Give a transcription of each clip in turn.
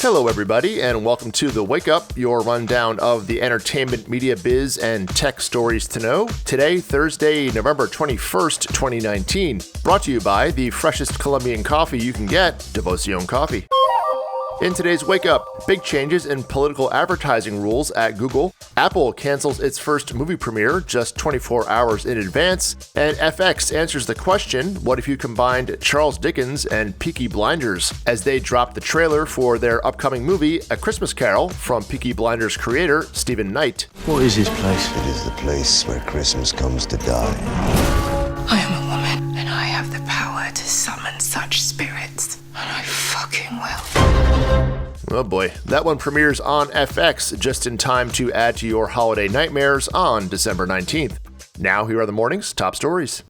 Hello, everybody, and welcome to The Wake Up, your rundown of the entertainment, media, biz, and tech stories to know. Today, Thursday, November 21st, 2019. Brought to you by the freshest Colombian coffee you can get, Devoción Coffee. In today's Wake Up, big changes in political advertising rules at Google. Apple cancels its first movie premiere just 24 hours in advance. And FX answers the question, what if you combined Charles Dickens and Peaky Blinders, as they drop the trailer for their upcoming movie, A Christmas Carol, from Peaky Blinders creator Stephen Knight. What is this place? It is the place where Christmas comes to die. I am a woman, and I have the power to summon such spirits. And I fucking will. Oh boy, that one premieres on FX just in time to add to your holiday nightmares on December 19th. Now, here are the morning's top stories.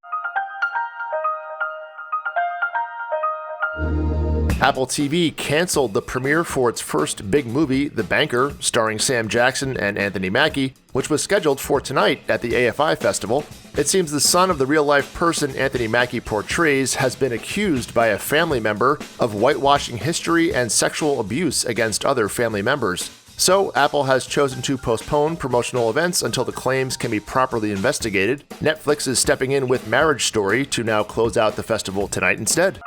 Apple TV canceled the premiere for its first big movie, The Banker, starring Sam Jackson and Anthony Mackie, which was scheduled for tonight at the AFI Festival. It seems the son of the real-life person Anthony Mackie portrays has been accused by a family member of whitewashing history and sexual abuse against other family members. So, Apple has chosen to postpone promotional events until the claims can be properly investigated. Netflix is stepping in with Marriage Story to now close out the festival tonight instead.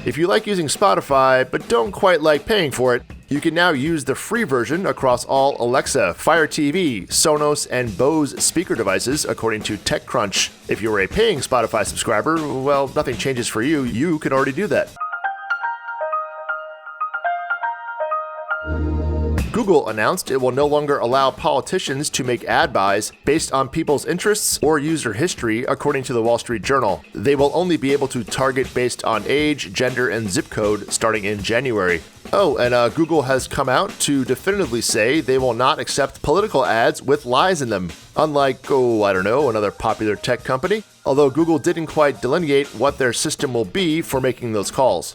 If you like using Spotify but don't quite like paying for it, you can now use the free version across all Alexa, Fire TV, Sonos, and Bose speaker devices, according to TechCrunch. If you're a paying Spotify subscriber, well, nothing changes for you. You can already do that. Google announced it will no longer allow politicians to make ad buys based on people's interests or user history, according to the Wall Street Journal. They will only be able to target based on age, gender, and zip code starting in January. Oh, and Google has come out to definitively say they will not accept political ads with lies in them. Unlike, another popular tech company. Although Google didn't quite delineate what their system will be for making those calls.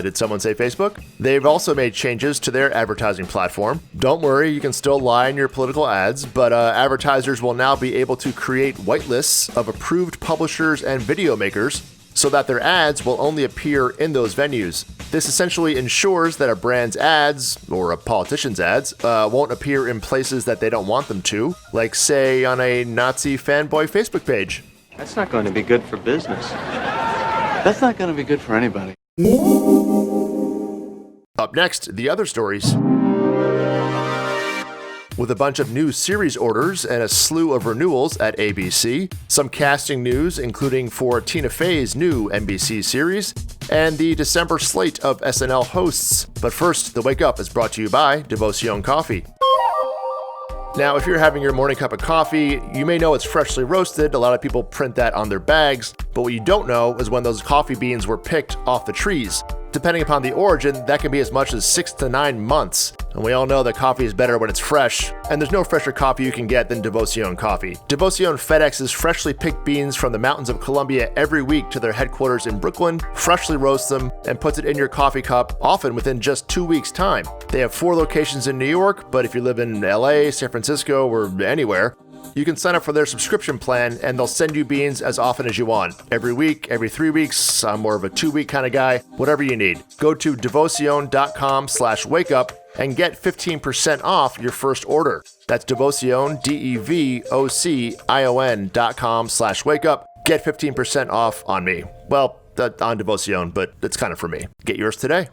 Did someone say Facebook? They've also made changes to their advertising platform. Don't worry, you can still lie in your political ads, but advertisers will now be able to create whitelists of approved publishers and video makers so that their ads will only appear in those venues. This essentially ensures that a brand's ads, or a politician's ads, won't appear in places that they don't want them to, like, say, on a Nazi fanboy Facebook page. That's not going to be good for business. That's not going to be good for anybody. Up next, the other stories. With a bunch of new series orders and a slew of renewals at ABC, some casting news including for Tina Fey's new NBC series, and the December slate of SNL hosts. But first, The Wake Up is brought to you by Devoción Coffee. Now, if you're having your morning cup of coffee, you may know it's freshly roasted. A lot of people print that on their bags, but what you don't know is when those coffee beans were picked off the trees. Depending upon the origin, that can be as much as 6 to 9 months. And we all know that coffee is better when it's fresh, and there's no fresher coffee you can get than Devoción Coffee. Devoción FedExes freshly picked beans from the mountains of Colombia every week to their headquarters in Brooklyn, freshly roasts them, and puts it in your coffee cup, often within just 2 weeks' time. They have 4 locations in New York, but if you live in LA, San Francisco, or anywhere, you can sign up for their subscription plan and they'll send you beans as often as you want. Every week, every 3 weeks, I'm more of a 2-week kind of guy, whatever you need. Go to devoción.com/wakeup and get 15% off your first order. That's Devoción, DEVOCION.com/wakeup. Get 15% off on me. Well, on Devoción, but it's kind of for me. Get yours today.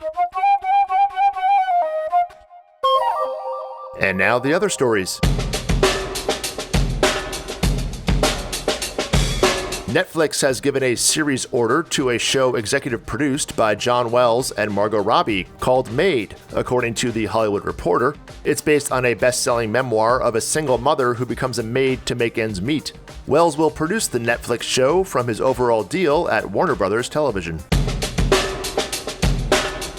And now the other stories. Netflix has given a series order to a show executive produced by John Wells and Margot Robbie called Made, according to The Hollywood Reporter. It's based on a best-selling memoir of a single mother who becomes a maid to make ends meet. Wells will produce the Netflix show from his overall deal at Warner Brothers Television.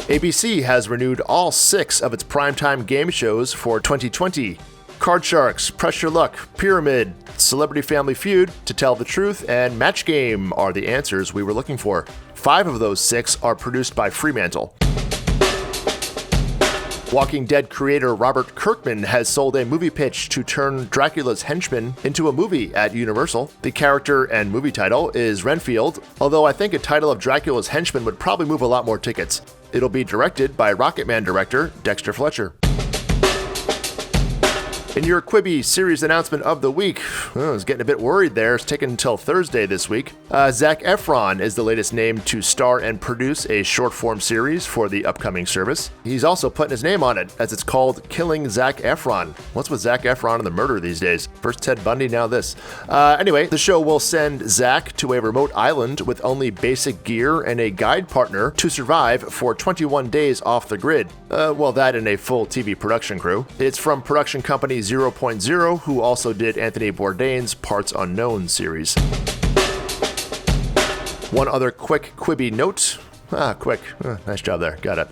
ABC has renewed all 6 of its primetime game shows for 2020. Card Sharks, Press Your Luck, Pyramid, Celebrity Family Feud, To Tell the Truth, and Match Game are the answers we were looking for. 5 of those 6 are produced by Fremantle. Walking Dead creator Robert Kirkman has sold a movie pitch to turn Dracula's henchman into a movie at Universal. The character and movie title is Renfield, although I think a title of Dracula's henchman would probably move a lot more tickets. It'll be directed by Rocketman director Dexter Fletcher. In your Quibi series announcement of the week, I was getting a bit worried there. It's taken until Thursday this week. Zac Efron is the latest name to star and produce a short-form series for the upcoming service. He's also putting his name on it, as it's called Killing Zac Efron. What's with Zac Efron and the murder these days? First Ted Bundy, now this. Anyway, the show will send Zac to a remote island with only basic gear and a guide partner to survive for 21 days off the grid. That and a full TV production crew. It's from production company 0.0, who also did Anthony Bourdain's Parts Unknown series. One other quick Quibi note. Nice job there. Got it.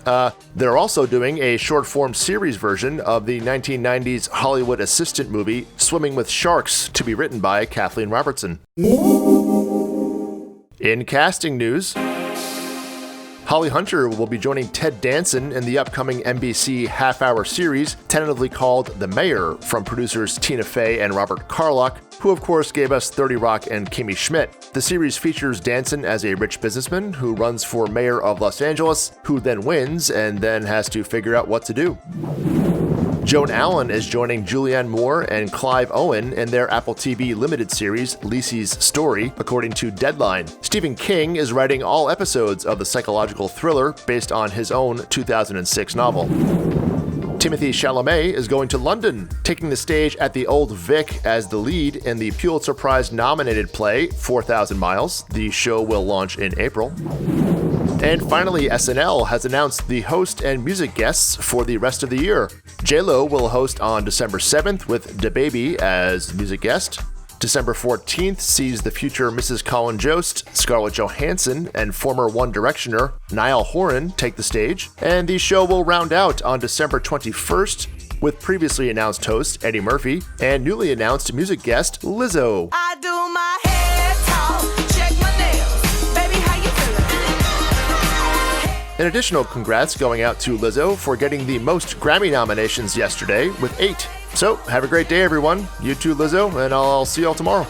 They're also doing a short-form series version of the 1990s Hollywood assistant movie Swimming with Sharks, to be written by Kathleen Robertson. In casting news, Holly Hunter will be joining Ted Danson in the upcoming NBC half-hour series, tentatively called The Mayor, from producers Tina Fey and Robert Carlock, who of course gave us 30 Rock and Kimmy Schmidt. The series features Danson as a rich businessman who runs for mayor of Los Angeles, who then wins and then has to figure out what to do. Joan Allen is joining Julianne Moore and Clive Owen in their Apple TV limited series, Lisey's Story, according to Deadline. Stephen King is writing all episodes of the psychological thriller based on his own 2006 novel. Timothée Chalamet is going to London, taking the stage at the Old Vic as the lead in the Pulitzer Prize-nominated play 4,000 Miles. The show will launch in April. And finally, SNL has announced the host and music guests for the rest of the year. J-Lo will host on December 7th with DaBaby as music guest. December 14th sees the future Mrs. Colin Jost, Scarlett Johansson, and former One Directioner Niall Horan take the stage. And the show will round out on December 21st with previously announced host Eddie Murphy and newly announced music guest Lizzo. I do my hair talk, check my nails. Baby, how you feeling? An additional congrats going out to Lizzo for getting the most Grammy nominations yesterday with 8. So, have a great day, everyone. You too, Lizzo, and I'll see you all tomorrow.